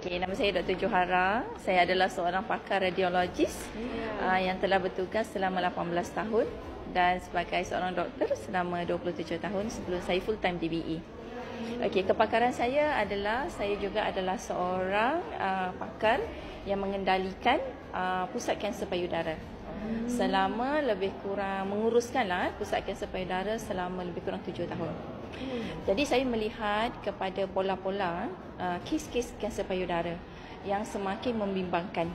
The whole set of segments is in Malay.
Okay, nama saya Dr. Johara. Saya adalah seorang pakar radiologis yang telah bertugas selama 18 tahun dan sebagai seorang doktor selama 27 tahun sebelum saya full time DBE. Okey, kepakaran saya juga adalah seorang pakar yang mengendalikan pusat kanser payudara. Selama lebih kurang menguruskanlah pusat kanser payudara selama lebih kurang 7 tahun. Jadi saya melihat kepada pola-pola kes-kes kanser payudara yang semakin membimbangkan.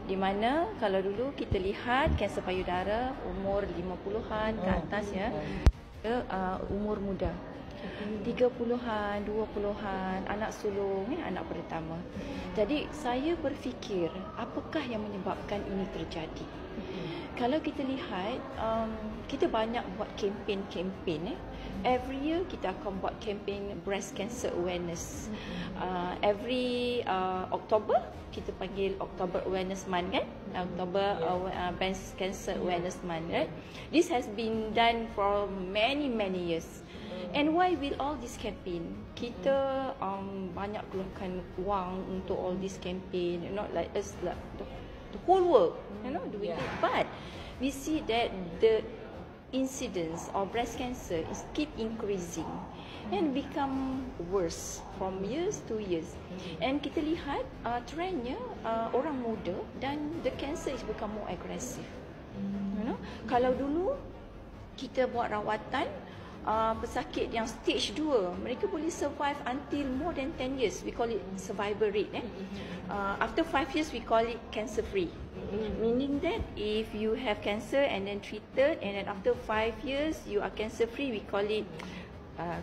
Di mana kalau dulu kita lihat kanser payudara umur 50-an ke atas ya, umur muda. 30-an, 20-an, anak sulung, anak pertama. Jadi saya berfikir apakah yang menyebabkan ini terjadi. Kalau kita lihat, kita banyak buat kempen-kempen. Every year kita akan buat kempen breast cancer awareness. Every October kita panggil October Awareness Month kan? October Breast Cancer Awareness Month, right? This has been done for many years. And why with all this campaign? Kita banyak keluarkan wang untuk all this campaign, not like us, like the whole world, doing it. But we see that the incidence of breast cancer is keep increasing and become worse from years to years. And kita lihat trendnya orang muda dan the cancer is become more aggressive. Kalau dulu kita buat rawatan pesakit yang stage 2, mereka boleh survive until more than 10 years. We call it survival rate. After 5 years, we call it cancer free. Meaning that if you have cancer and then treated, and then after 5 years you are cancer free, we call it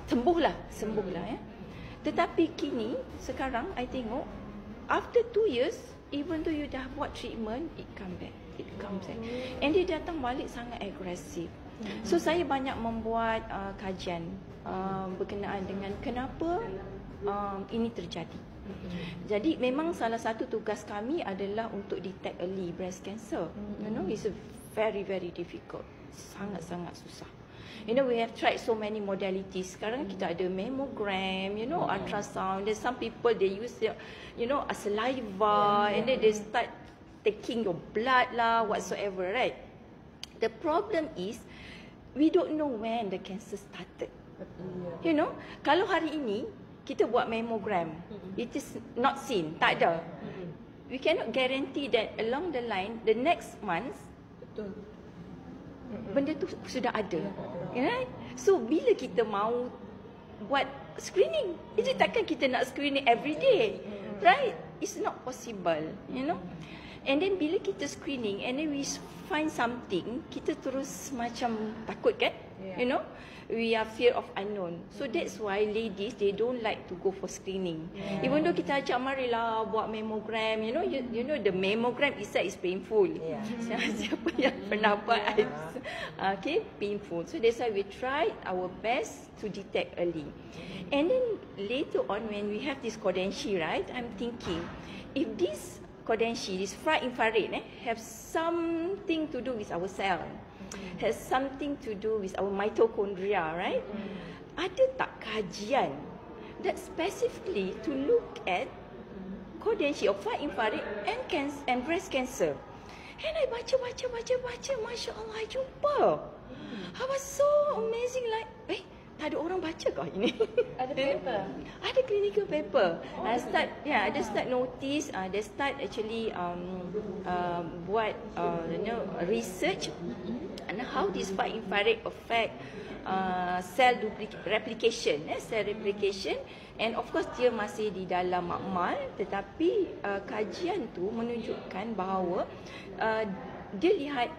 sembuh lah ya. Tetapi kini, sekarang I tengok after 2 years, even though you dah buat treatment, it comes back. And dia datang balik sangat agresif. So saya banyak membuat kajian berkenaan dengan kenapa ini terjadi. Jadi memang salah satu tugas kami adalah untuk detect early breast cancer. It's very difficult. Sangat susah. We have tried so many modalities. Sekarang kita ada mammogram, ultrasound. There's some people they use a saliva and then they start taking your blood lah, whatsoever, right? The problem is we don't know when the cancer started. Kalau hari ini kita buat mammogram, it is not seen, tak ada. We cannot guarantee that along the line, the next month, benda tu sudah ada. Right? So bila kita mau buat screening, itu takkan kita nak screening every day, right? It's not possible, And then bila kita screening and then we find something, kita terus macam takut kan? We are fear of unknown. So that's why ladies, they don't like to go for screening. Even though kita ajak marilah buat mammogram, the mammogram itself is painful. Siapa yang pernah buat, painful. So that's why we try our best to detect early. And then later on when we have this Kodenshi, right, I'm thinking, if this Kodenshi, this far infrared, have something to do with our cell, has something to do with our mitochondria, right? Ada tak kajian that specifically to look at Kodenshi or far infrared and breast cancer? And I baca, Masya Allah, I jumpa. I was so amazing, like, tak ada orang baca kah ini? Ada paper? Ada clinical paper. They start notice, they start actually buat research and how this far infrared affect cell replication, and of course dia masih di dalam makmal, tetapi kajian tu menunjukkan bahawa dia lihat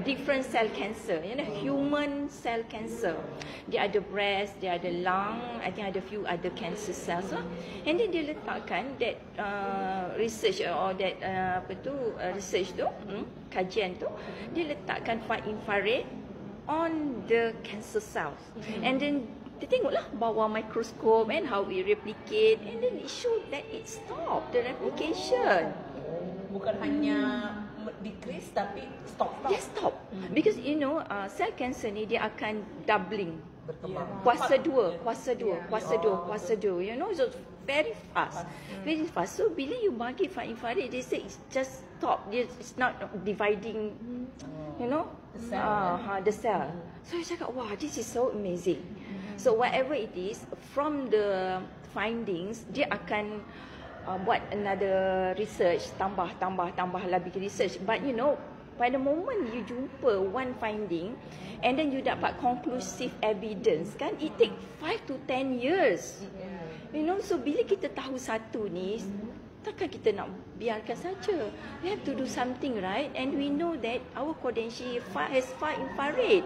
different cell cancer, human cell cancer. Dia ada breast, dia ada lung, I think ada few other cancer cells lah. And then dia letakkan that research or that research tu, kajian tu, dia letakkan far infrared on the cancer cells. And then dia tengoklah bawah mikroskop and how it replicate, and then it showed that it stopped the replication. Bukan hanya decrease tapi stop. Dia stop. Because cell cancer ni dia akan doubling. Berkembang. Kuasa dua. So very fast. Very fast. So bila you bagi far infrared, they say it's just stop. It's not dividing, you know, the cell. So I cakap, wah, this is so amazing. So whatever it is, from the findings, dia akan buat another research, tambah lah bikin research. But you know, pada moment you jumpa one finding and then you dapat conclusive evidence, kan, it take 5 to 10 years. You know, so bila kita tahu satu ni, takkan kita nak biarkan saja. We have to do something, right? And we know that our Kodenshi has far infrared.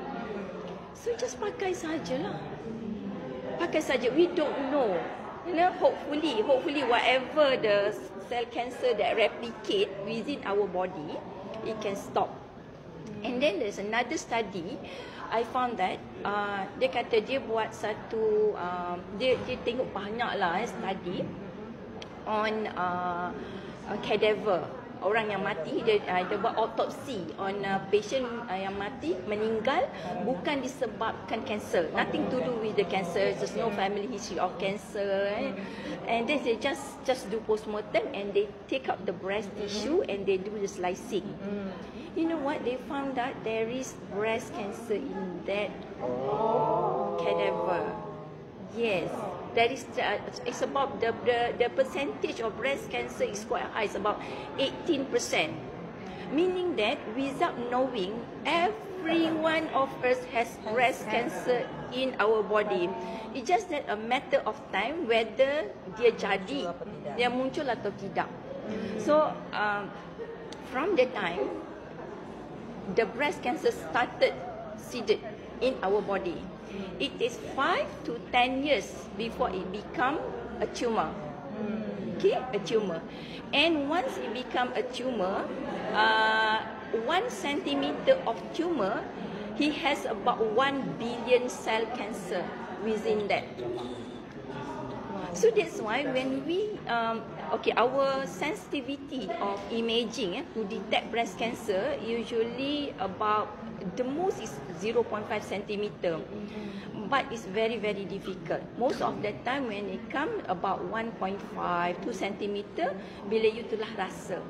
So just pakai sajalah. Pakai saja. We don't know. You know, hopefully whatever the cell cancer that replicate within our body, it can stop. And then there's another study. I found that dia kata dia buat satu dia tengok banyak lah study on cadaver, orang yang mati. Dia buat autopsy on patient yang mati, meninggal bukan disebabkan cancer, nothing to do with the cancer, there's no family history of cancer, and then they just do postmortem and they take out the breast tissue and they do the slicing. You know what? They found out there is breast cancer in that cadaver. Yes, that is. It's about the percentage of breast cancer is quite high. It's about 18%. Meaning that without knowing, every one of us has breast cancer in our body. It's just that a matter of time whether dia jadi, dia muncul atau tidak. So from the time the breast cancer started seeded in our body, it is 5 to 10 years before it become a tumor. Okay, a tumor. And once it become a tumor, 1 centimeter of tumor, he has about 1 billion cell cancer within that. So that's why when we our sensitivity of imaging to detect breast cancer usually about the most is 0.5 centimeter, but it's very difficult. Most of the time when it come about 1.5 2 centimeter, bila you telah rasa.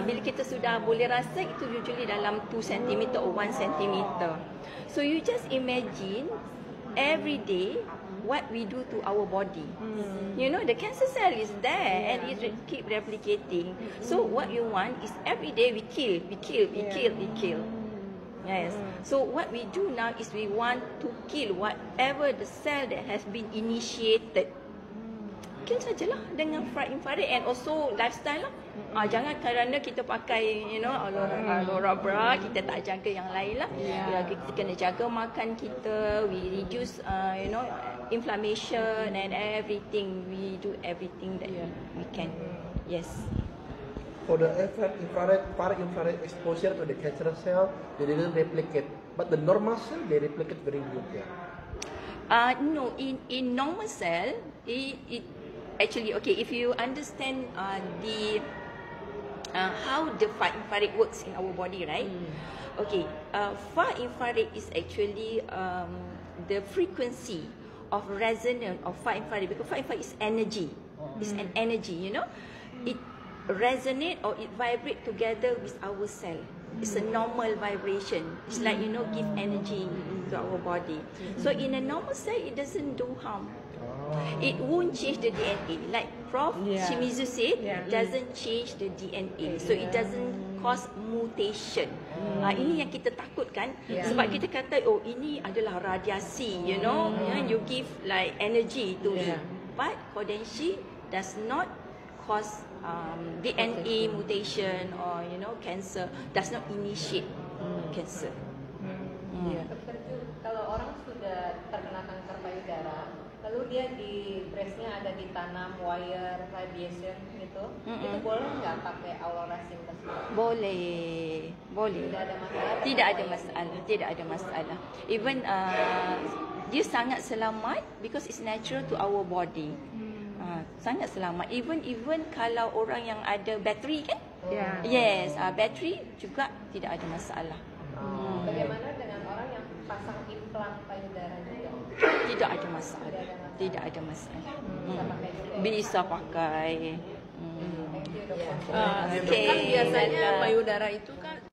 Bila kita sudah boleh rasa, itu usually dalam 2 centimeter or 1 centimeter. So you just imagine every day what we do to our body. You know, the cancer cell is there and it keep replicating. So what you want is every day we kill. Yes. So what we do now is we want to kill whatever the cell that has been initiated. Kill sajalah dengan infrared and also lifestyle lah. Jangan kerana kita pakai, you know, Aurora bra, kita tak jaga yang lain lah. Kita kena jaga makan kita, we reduce, you know, inflammation and everything. We do everything that we can. Yes. For the far infrared exposure to the cancer cell, they didn't replicate. But the normal cell, they replicate very good. No, in normal cell, it actually, okay, if you understand the how the far infrared works in our body, right? Okay, far infrared is actually the frequency of resonance of far infrared, because far infrared is energy. It's an energy, you know. It resonate or it vibrate together with our cell. It's a normal vibration. It's like, you know, give energy to our body. So in a normal cell, it doesn't do harm. It won't change the DNA. Like Prof. Shimizu said, it doesn't change the DNA. So it doesn't cause mutation. Ini yang kita takutkan. Sebab kita kata, oh, ini adalah radiasi, you know. You give like energy to it. But Kodenshi does not cause DNA mutation or, you know, cancer, does not initiate cancer. Kalau orang sudah terkena kanker payudara, lalu dia di breastnya ada ditanam wire radiation gitu, itu boleh nggak pakai Aurora Synthesis? Boleh. Tidak ada masalah. Even dia sangat selamat because it's natural to our body. Sangat selamat. Even kalau orang yang ada bateri kan? Yes, bateri juga tidak ada masalah. Bagaimana dengan orang yang pasang implan payudara juga? Tidak ada masalah. Tidak ada masalah. Bisa pakai juga. Bisa pakai. Thank you, Dok. Kan Okay. biasanya payudara itu kan